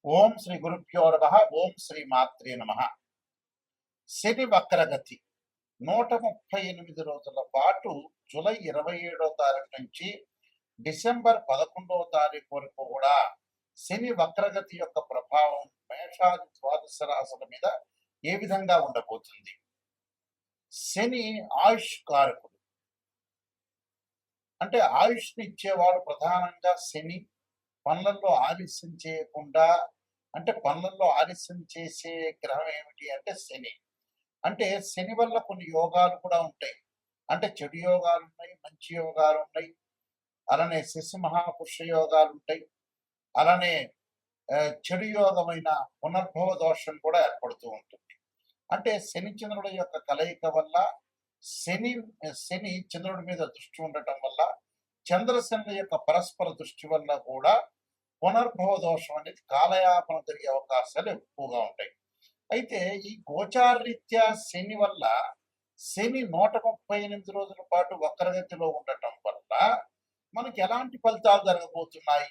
ఓం శ్రీ గురుభ్యో నమః. ఓం శ్రీ మాత్రే నమః. శని వక్రగతి 138 రోజుల పాటు జూలై 27వ తారీఖు నుంచి డిసెంబర్ 11వ తారీఖు వరకు కూడా శని వక్రగతి యొక్క ప్రభావం మేషాది ద్వాదశ రాశుల మీద ఏ విధంగా ఉండబోతుంది? శని ఆయుష్ కారకుడు, అంటే ఆయుష్ని ఇచ్చేవాడు ప్రధానంగా శని. పనులలో ఆలస్యం చేయకుండా, అంటే పనులలో ఆలస్యం చేసే గ్రహం ఏమిటి అంటే శని. అంటే శని వల్ల కొన్ని యోగాలు కూడా ఉంటాయి. అంటే చెడు యోగాలు ఉన్నాయి, మంచి యోగాలు ఉన్నాయి. అలానే శశి మహాపురుష యోగాలు ఉంటాయి. అలానే చెడు యోగమైన పునర్భవ దోషం కూడా ఏర్పడుతూ ఉంటుంది. అంటే శని చంద్రుడి యొక్క కలయిక వల్ల శని శని చంద్రుడి మీద దృష్టి ఉండటం వల్ల, చంద్రశనుల యొక్క పరస్పర దృష్టి వల్ల కూడా పునర్భవ దోషం అనేది కాలయాపన జరిగే అవకాశాలు ఎక్కువగా ఉంటాయి. అయితే ఈ గోచారరీత్యా శని వల్ల, శని 138 రోజుల పాటు వక్రగతిలో ఉండటం వల్ల మనకి ఎలాంటి ఫలితాలు జరగబోతున్నాయి?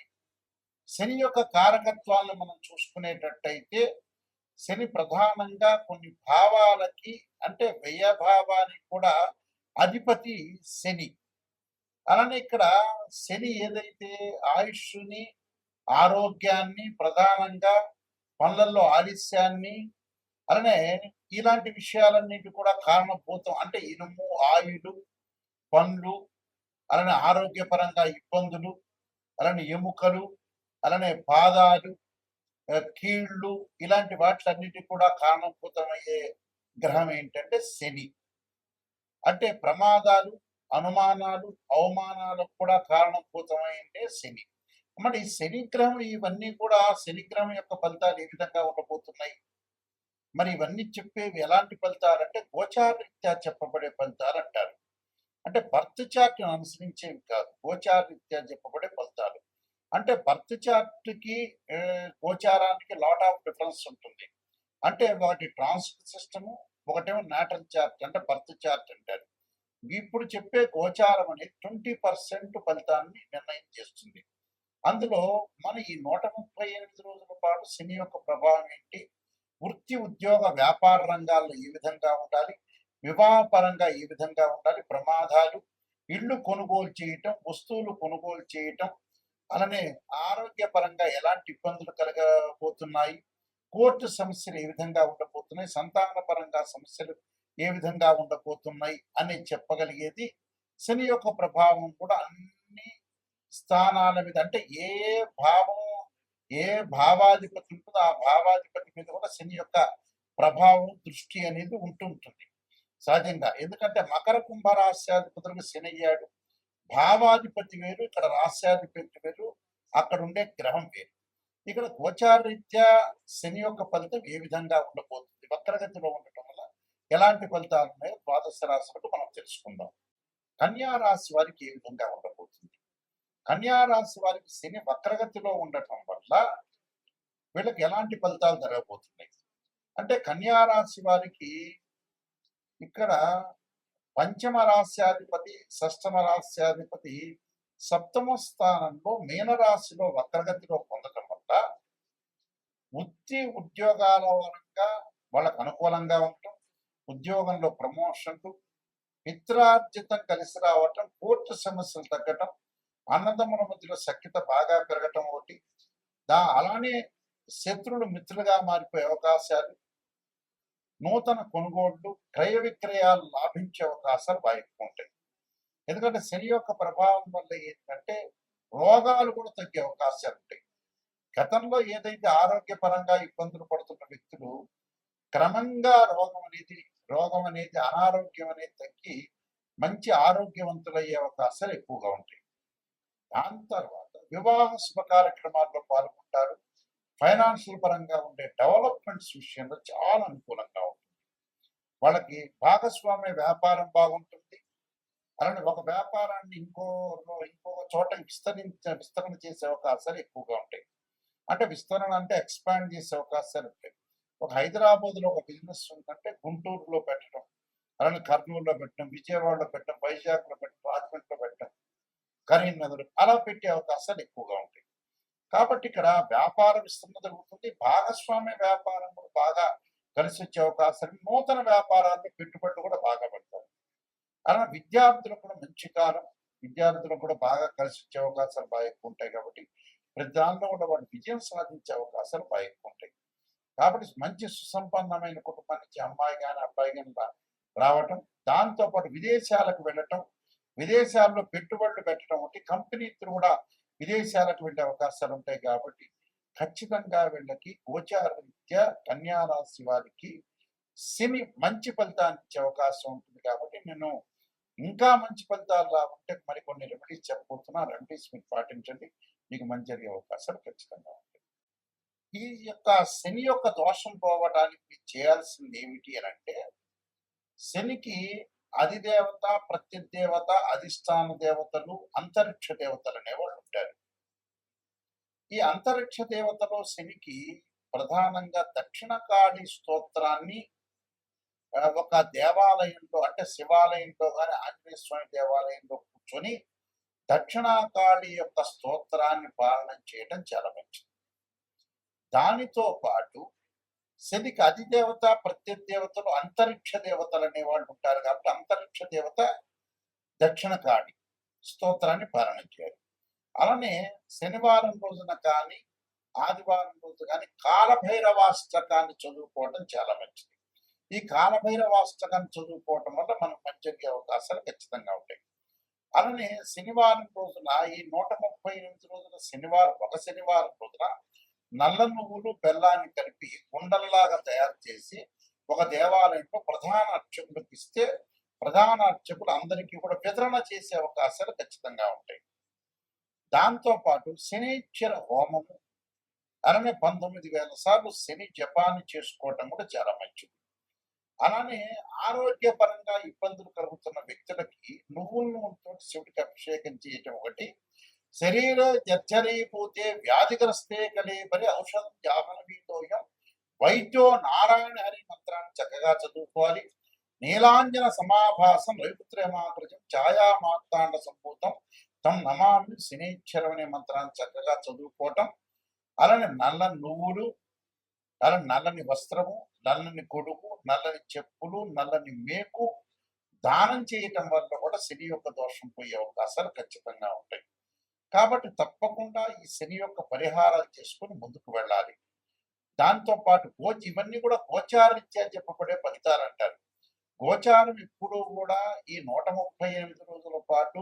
శని యొక్క కారకత్వాలను మనం చూసుకునేటట్టయితే, శని ప్రధానంగా కొన్ని భావాలకి, అంటే వ్యయభావానికి కూడా అధిపతి శని. అలానే ఇక్కడ శని ఏదైతే ఆయుష్ని, ఆరోగ్యాన్ని, ప్రధానంగా పనులలో ఆలస్యాన్ని, అలానే ఇలాంటి విషయాలన్నిటి కూడా కారణభూతం. అంటే ఇనుము, ఆయులు, పండ్లు, అలానే ఆరోగ్యపరంగా ఇబ్బందులు, అలానే ఎముకలు, అలానే పాదాలు, కీళ్ళు, ఇలాంటి వాటిలన్నిటి కూడా కారణభూతమయ్యే గ్రహం ఏంటంటే శని. అంటే ప్రమాదాలు, అనుమానాలు, అవమానాలకు కూడా కారణభూతమైందే శని. మరి శనిగ్రహం, ఇవన్నీ కూడా శనిగ్రహం యొక్క ఫలితాలు ఏ విధంగా ఉండబోతున్నాయి? మరి ఇవన్నీ చెప్పేవి ఎలాంటి ఫలితాలు అంటే గోచారరీత్యా చెప్పబడే ఫలితాలు అంటారు. అంటే బర్త్ చార్ట్ని అనుసరించేవి కాదు, గోచారరీత్యా చెప్పబడే ఫలితాలు. అంటే బర్త్ చార్ట్కి గోచారానికి లాట్ ఆఫ్ డిఫరెన్స్ ఉంటుంది. అంటే ఒకటి ట్రాన్సిట్ సిస్టము, ఒకటేమో నాటల్ చార్ట్, అంటే బర్త్ చార్ట్ అంటారు. ఇప్పుడు చెప్పే గోచారం అనేది 20% ఫలితాన్ని నిర్ణయం చేస్తుంది. అందులో మన ఈ 138 రోజుల పాటు శని యొక్క ప్రభావం ఏంటి, వృత్తి, ఉద్యోగ, వ్యాపార రంగాల్లో ఏ విధంగా ఉండాలి, వివాహపరంగా ఏ విధంగా ఉండాలి, ప్రమాదాలు, ఇళ్ళు కొనుగోలు చేయటం, వస్తువులు కొనుగోలు చేయటం, అలానే ఆరోగ్యపరంగా ఎలాంటి ఇబ్బందులు కలగబోతున్నాయి, కోర్టు సమస్యలు ఏ విధంగా ఉండబోతున్నాయి, సంతానపరంగా సమస్యలు ఏ విధంగా ఉండబోతున్నాయి అని చెప్పగలిగేది శని యొక్క ప్రభావం కూడా అన్ని స్థానాల మీద. అంటే ఏ భావం, ఏ భావాధిపతి ఉంటుందో ఆ భావాధిపతి మీద కూడా శని యొక్క ప్రభావం, దృష్టి అనేది ఉంటుంటుంది సహజంగా. ఎందుకంటే మకర కుంభ రాశ్యాధిపతులకు శని అయ్యాడు. భావాధిపతి వేరు, ఇక్కడ రాశ్యాధిపతి వేరు, అక్కడ ఉండే గ్రహం వేరు. ఇక్కడ గోచారరీత్యా శని యొక్క ఫలితం ఏ విధంగా ఉండబోతుంది, వక్రగతిలో ఉండటం వల్ల ఎలాంటి ఫలితాలు ఉన్నాయో ద్వాదశ రాశులకు మనం తెలుసుకుందాం. కన్యా రాశి వారికి ఏ విధంగా ఉండబోతుంది? కన్యా రాశి వారికి శని వక్రగతిలో ఉండటం వల్ల వీళ్ళకి ఎలాంటి ఫలితాలు జరగబోతున్నాయి అంటే, కన్యా రాశి వారికి ఇక్కడ పంచమ రాశ్యాధిపతి, షష్టమ రాశ్యాధిపతి సప్తమ స్థానంలో మీనరాశిలో వక్రగతిలో పొందటం వల్ల వృత్తి, ఉద్యోగాల పరంగా వాళ్ళకు అనుకూలంగా ఉండటం, ఉద్యోగంలో ప్రమోషన్లు, మిత్రార్జితం కలిసి రావటం, కోర్టు సమస్యలు తగ్గటం, అన్నదమ్ముల మధ్యలో సఖ్యత బాగా పెరగటం ఒకటి. అలానే శత్రులు మిత్రులుగా మారిపోయే అవకాశాలు, నూతన కొనుగోళ్లు, క్రయ విక్రయాలు లాభించే అవకాశాలు బాగా ఎక్కువ ఉంటాయి. ఎందుకంటే శని యొక్క ప్రభావం వల్ల ఏంటంటే రోగాలు కూడా తగ్గే అవకాశాలు ఉంటాయి. గతంలో ఏదైతే ఆరోగ్యపరంగా ఇబ్బందులు పడుతున్న వ్యక్తులు క్రమంగా రోగం అనేది అనారోగ్యం అనేది తగ్గి మంచి ఆరోగ్యవంతులయ్యే అవకాశాలు ఎక్కువగా ఉంటాయి. దాని తర్వాత వివాహ శుభ కార్యక్రమాల్లో పాల్గొంటారు. ఫైనాన్షియల్ పరంగా ఉండే డెవలప్మెంట్స్ విషయంలో చాలా అనుకూలంగా ఉంటుంది. వాళ్ళకి భాగస్వామ్య వ్యాపారం బాగుంటుంది. అలానే ఒక వ్యాపారాన్ని ఇంకో చోట విస్తరణ చేసే అవకాశాలు ఎక్కువగా ఉంటాయి. అంటే విస్తరణ అంటే ఎక్స్పాండ్ చేసే అవకాశాలు ఉంటాయి. ఒక హైదరాబాద్లో ఒక బిజినెస్ ఉందంటే గుంటూరులో పెట్టడం, అలానే కర్నూలులో పెట్టడం, విజయవాడలో పెట్టడం, వైజాగ్లో పెట్టడం, రాజమండ్రిలో పెట్టడం, కరీంనగర్, అలా పెట్టే అవకాశాలు ఎక్కువగా ఉంటాయి. కాబట్టి ఇక్కడ వ్యాపార విస్తరణ జరుగుతుంది. భాగస్వామ్య వ్యాపారం కూడా బాగా కలిసొచ్చే అవకాశాలు, నూతన వ్యాపారాల్లో పెట్టుబడులు కూడా బాగా పెడతారు. అలా విద్యార్థులకు కూడా మంచి కాలం. విద్యార్థులకు కూడా బాగా కలిసొచ్చే అవకాశాలు బాగా ఎక్కువ ఉంటాయి కాబట్టి, ప్రతి దానిలో కూడా వాళ్ళు విజయం సాధించే అవకాశాలు బాగా ఎక్కువ ఉంటాయి. కాబట్టి మంచి సుసంపన్నమైన కుటుంబం నుంచి అమ్మాయి గాని, అబ్బాయి గాని రావటం, దాంతో పాటు విదేశాలకు వెళ్ళటం, విదేశాల్లో పెట్టుబడులు పెట్టడం వంటి కంపెనీలు కూడా విదేశాలకు వెళ్ళే అవకాశాలు ఉంటాయి కాబట్టి, ఖచ్చితంగా వీళ్ళకి గోచారరీత్యా కన్యా రాశి వారికి శని మంచి ఫలితాన్ని ఇచ్చే అవకాశం ఉంటుంది కాబట్టి, నేను ఇంకా మంచి ఫలితాలు రాకుంటే మరికొన్ని రెమెడీస్ చెప్పబోతున్నా. రెమెడీస్ మీరు పాటించండి, మీకు మంచి జరిగే అవకాశాలు ఖచ్చితంగా ఉంటాయి. ఈ యొక్క శని యొక్క దోషం పోవడానికి మీరు చేయాల్సింది ఏమిటి అని అంటే, శనికి అధిదేవత, ప్రత్యదేవత, అధిష్టాన దేవతలు, అంతరిక్ష దేవతలు అనేవాళ్ళు ఉంటారు. ఈ అంతరిక్ష దేవతలో శనికి ప్రధానంగా దక్షిణకాళి స్తోత్రాన్ని ఒక దేవాలయంలో అంటే శివాలయంలో కానీ ఆంజనేయ స్వామి దేవాలయంలో కూర్చొని దక్షిణాకాళి యొక్క స్తోత్రాన్ని పాలన చేయడం చాలా మంచిది. దానితో పాటు శనికి అధిదేవత, ప్రత్యదేవతలు, అంతరిక్ష దేవతలు అనేవాళ్ళు ఉంటారు కాబట్టి అంతరిక్ష దేవత దక్షిణకాళి స్తోత్రాన్ని పాలన చేయాలి. అలానే శనివారం రోజున కానీ ఆదివారం రోజు కానీ కాలభైరవాష్టకాన్ని చదువుకోవడం చాలా మంచిది. ఈ కాలభైరవాష్టకాన్ని చదువుకోవటం వల్ల మనకు మంచి జరిగే అవకాశాలు ఖచ్చితంగా ఉంటాయి. అలానే శనివారం రోజున ఈ 138 రోజుల శనివారం, ఒక శనివారం రోజున నల్ల నువ్వులు బెల్లాన్ని కలిపి కుండలలాగా తయారు చేసి ఒక దేవాలయంలో ప్రధాన అర్చకులకు ఇస్తే ప్రధాన అర్చకులు అందరికీ కూడా వితరణ చేసే అవకాశాలు ఖచ్చితంగా ఉంటాయి. దాంతో పాటు శనీశ్వర హోమము అలానే 19,000 సార్లు శని జపాన్ని చేసుకోవటం కూడా చాలా మంచిది. అలానే ఆరోగ్యపరంగా ఇబ్బందులు కలుగుతున్న వ్యక్తులకి నువ్వుల నూనెతో శివుడికి అభిషేకం చేయటం ఒకటి. శరీర జర్జరీభూతే వ్యాధిగ్రస్తే కలేబరి ఔషధం జాహ్నవీతోయం వైద్యో నారాయణ హరి మంత్రాన్ని చక్కగా చదువుకోవాలి. నీలాంజన సమాభాసం రవిపుత్రమాకృతం ఛాయా మార్తాండ సంభూతం తం నమామి శనీశ్వరం అనే మంత్రాన్ని చక్కగా చదువుకోవటం. అలానే నల్ల నువ్వులు, అలా నల్లని వస్త్రము, నల్లని గొడుగు, నల్లని చెప్పులు, నల్లని మేకు దానం చేయటం వల్ల కూడా శని యొక్క దోషం పోయే అవకాశాలు ఖచ్చితంగా ఉంటాయి. కాబట్టి తప్పకుండా ఈ శని యొక్క పరిహారాలు చేసుకుని ముందుకు వెళ్ళాలి. దాంతో పాటు ఇవన్నీ కూడా గోచారరీత్యా చెప్పబడే ఫలితాలు అంటారు. గోచారం ఎప్పుడూ కూడా ఈ 138 రోజుల పాటు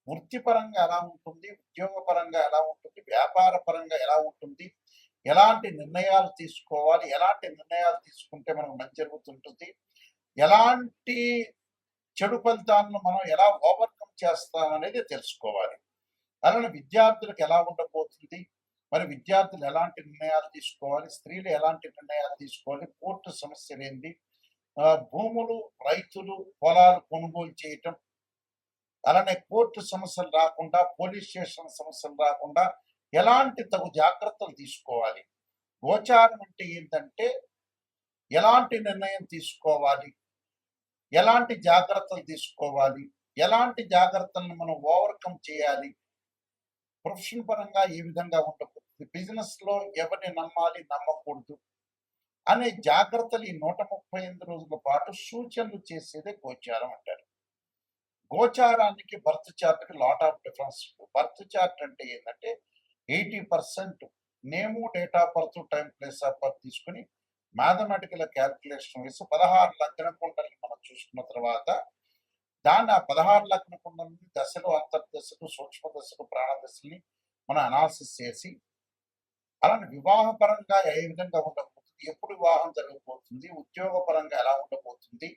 వృత్తిపరంగా ఎలా ఉంటుంది, ఉద్యోగపరంగా ఎలా ఉంటుంది, వ్యాపార పరంగా ఎలా ఉంటుంది, ఎలాంటి నిర్ణయాలు తీసుకోవాలి, ఎలాంటి నిర్ణయాలు తీసుకుంటే మనకు మంచి జరుగుతుంటుంది, ఎలాంటి చెడు ఫలితాలను మనం ఎలా ఓవర్కమ్ చేస్తాం అనేది తెలుసుకోవాలి. అలానే విద్యార్థులకు ఎలా ఉండబోతుంది, మరి విద్యార్థులు ఎలాంటి నిర్ణయాలు తీసుకోవాలి, స్త్రీలు ఎలాంటి నిర్ణయాలు తీసుకోవాలి, కోర్టు సమస్యలు ఏంటి, భూములు, రైతులు, పొలాలు కొనుగోలు చేయటం, అలానే కోర్టు సమస్యలు రాకుండా, పోలీస్ స్టేషన్ సమస్యలు రాకుండా ఎలాంటి తగు జాగ్రత్తలు తీసుకోవాలి. గోచారం అంటే ఏంటంటే ఎలాంటి నిర్ణయం తీసుకోవాలి, ఎలాంటి జాగ్రత్తలు తీసుకోవాలి, ఎలాంటి జాగ్రత్తలను మనం ఓవర్కమ్ చేయాలి, ప్రొఫెషన్ పరంగా ఏ విధంగా ఉండకూడదు, బిజినెస్ లో ఎవరిని నమ్మాలి, నమ్మకూడదు అనే జాగ్రత్తలు ఈ 138 రోజుల పాటు సూచనలు చేసేదే గోచారం అంటారు. గోచారానికి బర్త్ చార్ట్కి lot of difference. Birth chart అంటే ఏంటంటే 80% name, date of birth, time, place of birth తీసుకుని మ్యాథమెటికల్ క్యాల్కులేషన్ వేసి 16 లగ్న కుండల్ని మనం చూసుకున్న తర్వాత దాన్ని ఆ 16 లగ్న కుండలని దశలు, అంతర్దశలు, సూక్ష్మ దశలు, ప్రాణ దశల్ని మనం అనాలిసిస్ చేసి అలానే వివాహపరంగా ఏ విధంగా ఉండబోతుంది, ఎప్పుడు వివాహం జరగబోతుంది, ఉద్యోగపరంగా ఎలా ఉండబోతుంది,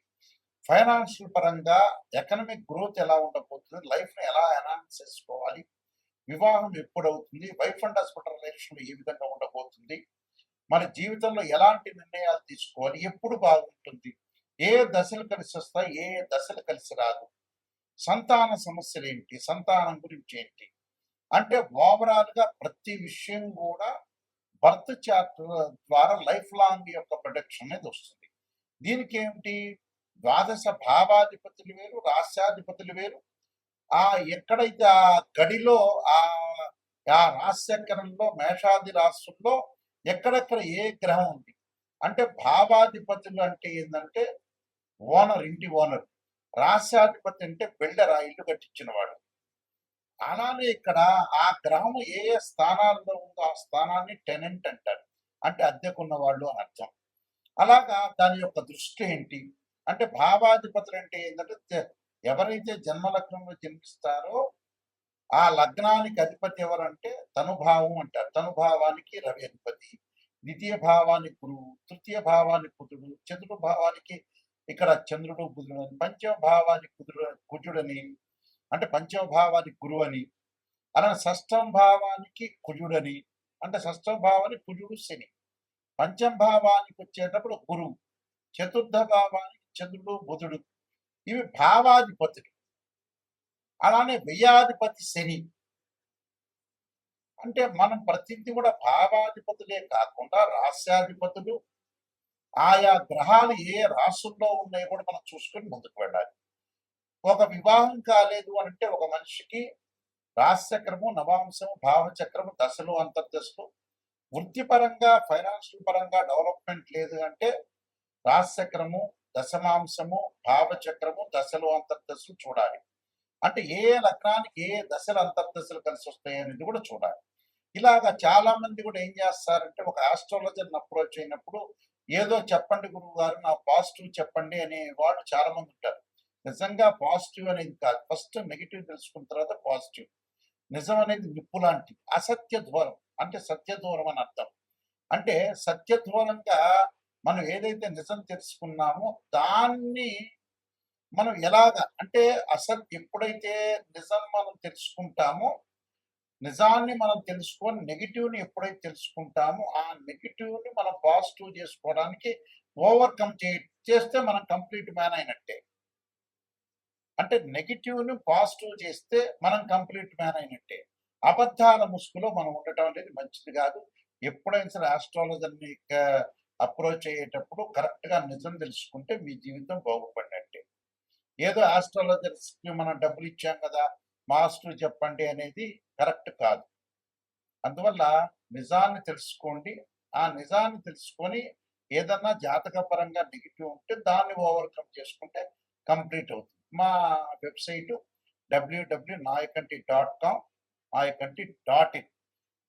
ఫైనాన్షియల్ పరంగా ఎకనామిక్ గ్రోత్ ఎలా ఉండబోతుంది, లైఫ్ని ఎలా ఎన్హాన్స్ చేసుకోవాలి, వివాహం ఎప్పుడు అవుతుంది, వైఫ్ అండ్ హస్బెండ్ రిలేషన్ ఏ విధంగా ఉండబోతుంది, మన జీవితంలో ఎలాంటి నిర్ణయాలు తీసుకోవాలి, ఎప్పుడు బాగుంటుంది, ఏ దశలు కలిసి వస్తాయి, ఏ దశలు కలిసి రాదు, సంతాన సమస్యలు ఏంటి, సంతానం గురించి ఏంటి అంటే ఓవరాల్ గా ప్రతి విషయం కూడా బర్త్ చార్ట్ ద్వారా లైఫ్ లాంగ్ యొక్క ప్రొడక్షన్ అనేది వస్తుంది. దీనికి ఏమిటి, ద్వాదశ భావాధిపతులు వేరు, రాష్ట్రాధిపతులు వేరు, ఎక్కడైతే ఆ గడిలో ఆ ఆ రాశిచక్రంలో మేషాది రాశుల్లో ఎక్కడెక్కడ ఏ గ్రహం ఉంది. అంటే భావాధిపతులు అంటే ఏందంటే ఓనర్, ఇంటి ఓనర్. రాస్యాధిపతి అంటే బిల్డర్, ఆ ఇల్లు కట్టించినవాడు. అలానే ఇక్కడ ఆ గ్రహం ఏ ఏ స్థానాల్లో ఉందో ఆ స్థానాన్ని టెనెంట్ అంటారు. అంటే అద్దెకున్నవాళ్ళు అని అర్థం. అలాగా దాని యొక్క దృష్టి ఏంటి? అంటే భావాధిపతులు అంటే ఏంటంటే ఎవరైతే జన్మలగ్నంలో జన్మిస్తారో ఆ లగ్నానికి అధిపతి ఎవరంటే తనుభావం అంటారు. తనుభావానికి రవి అధిపతి. ద్వితీయ భావానికి గురువు, తృతీయ భావానికి బుధుడు, చతుర్థ భావానికి ఇక్కడ చంద్రుడు, బుధుడు అని, పంచమ భావానికి కుజుడని, అంటే పంచమ భావానికి గురువు అని, అలానే షష్టమ భావానికి కుజుడని, అంటే షష్టమ భావానికి కుజుడు శని, పంచమ భావానికి వచ్చేటప్పుడు గురువు, చతుర్థ భావానికి చంద్రుడు, బుధుడు. ఇవి భావాధిపతులు. అలానే వ్యయాధిపతి శని. అంటే మనం ప్రతిదీ కూడా భావాధిపతులే కాకుండా రాస్యాధిపతులు, ఆయా గ్రహాలు ఏ రాసుల్లో ఉన్నాయో కూడా మనం చూసుకొని ముందుకు వెళ్ళాలి. ఒక వివాహం కాలేదు అంటే ఒక మనిషికి రాశిచక్రము, నవాంశము, భావచక్రము, దశలు, అంతర్దశలు, వృత్తిపరంగా ఫైనాన్షియల్ పరంగా డెవలప్మెంట్ లేదు అంటే రాశిచక్రము, దశమాంశము, భావచక్రము, దశలు, అంతర్దశలు చూడాలి. అంటే ఏ లగ్నానికి ఏ దశలు, అంతర్దశలు కలిసి వస్తాయి అనేది కూడా చూడాలి. ఇలాగా చాలా మంది కూడా ఏం చేస్తారంటే ఒక ఆస్ట్రాలజర్ని అప్రోచ్ అయినప్పుడు ఏదో చెప్పండి గురువు గారు, నా పాజిటివ్ చెప్పండి అనే వాళ్ళు చాలా మంది ఉంటారు. నిజంగా పాజిటివ్ అనేది కాదు. ఫస్ట్ నెగిటివ్ తెలుసుకున్న తర్వాత పాజిటివ్. నిజం అనేది నిప్పు లాంటిది. అసత్య దూరం అంటే సత్య దూరం అని అర్థం. అంటే సత్య దూరంగా మనం ఏదైతే నిజం తెలుసుకున్నామో దాన్ని మనం ఎలాగా అంటే అసలు ఎప్పుడైతే నిజం మనం తెలుసుకుంటామో, నిజాన్ని మనం తెలుసుకొని నెగిటివ్‌ని ఎప్పుడైతే తెలుసుకుంటామో, ఆ నెగిటివ్‌ని మనం పాజిటివ్ చేసుకోవడానికి ఓవర్‌కమ్ చేస్తే మనం కంప్లీట్ మ్యాన్ అయినట్టే. అంటే నెగిటివ్‌ని పాజిటివ్ చేస్తే మనం కంప్లీట్ మ్యాన్ అయినట్టే. అబద్ధాల ముసుగులో మనం ఉండటం అనేది మంచిది కాదు. ఎప్పుడైనా సరే ఆస్ట్రాలజర్‌ని అప్రోచ్ అయ్యేటప్పుడు కరెక్ట్‌గా నిజం తెలుసుకుంటే మీ జీవితం బాగుపడినట్టే. ఏదో ఆస్ట్రాలజర్స్‌కి మనం డబ్బులు ఇచ్చాం కదా, మాస్టర్ చెప్పండి అనేది కరెక్ట్ కాదు. అందువల్ల నిజాన్ని తెలుసుకోండి. ఆ నిజాన్ని తెలుసుకొని ఏదన్నా జాతకపరంగా నెగెటివ్ ఉంటే దాన్ని ఓవర్‌కమ్ చేసుకుంటే కంప్లీట్ అవుతుంది. మా వెబ్‌సైటు www.nayakanti.com, nayakanti.in.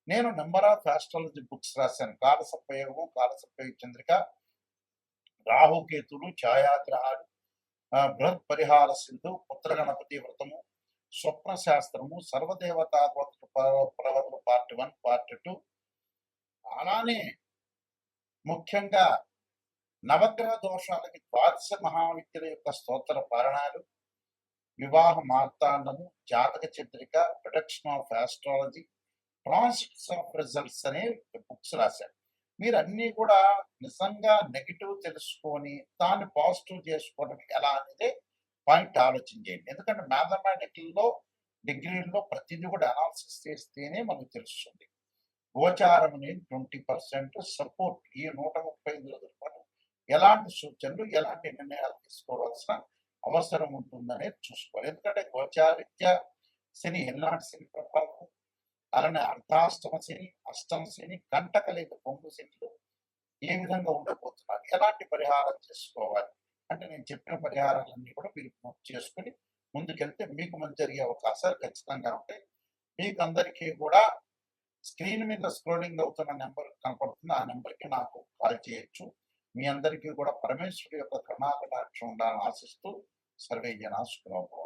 నేను నంబర్ ఆఫ్ ఆస్ట్రాలజీ బుక్స్ రాశాను. కాలసర్పయోగం, కాలసర్పయోగ చంద్రిక, రాహుకేతులు, ఛాయాగ్రహాలు, బృహత్ పరిహార సింధు, పుత్ర గణపతి వ్రతము, స్వప్న శాస్త్రము, సర్వదేవతా ప్రవర్తన పార్ట్ 1, పార్ట్ 2. అలానే ముఖ్యంగా నవగ్రహ దోషాలకి ద్వాదశ మహావిద్యల యొక్క స్తోత్ర పారణాలు, వివాహ మార్తాండము, జాతక Chandrika, production of astrology, transits of results అనే బుక్స్ రాశారు. మీరు అన్నీ కూడా నిజంగా నెగిటివ్ తెలుసుకొని దాన్ని పాజిటివ్ చేసుకోవడం ఎలా అనేది పాయింట్ ఆలోచన చేయండి. ఎందుకంటే మ్యాథమెటికల్లో డిగ్రీల్లో ప్రతిదీ కూడా అనాలిసిస్ చేస్తేనే మనకు తెలుస్తుంది. గోచారం అనేది 20% సపోర్ట్. ఈ 135 రోజుల పాటు ఎలాంటి సూచనలు, ఎలాంటి నిర్ణయాలు తీసుకోవాల్సిన అవసరం ఉంటుందనేది చూసుకోవాలి. ఎందుకంటే గోచారిత్య శని ఎలాంటి శని ప్రభావం, అలానే అర్ధాష్టమ శని, అష్టమ శని, కంటక లేదా పొంగు శనిలో ఏ విధంగా ఉండబోతున్నారు, ఎలాంటి పరిహారం చేసుకోవాలి అంటే నేను చెప్పిన పరిహారాలన్నీ కూడా మీరు చేసుకుని ముందుకెళ్తే మీకు మంచి జరిగే అవకాశాలు ఖచ్చితంగా ఉంటాయి. మీకు అందరికీ కూడా స్క్రీన్ మీద స్క్రోలింగ్ అవుతున్న నెంబర్ కనపడుతుంది. ఆ నెంబర్కి నాకు కాల్ చేయొచ్చు. మీ అందరికీ కూడా పరమేశ్వరుడు యొక్క కరుణాకటాక్షం ఉండాలని ఆశిస్తూ సర్వే జనా సుఖినో భవంతు.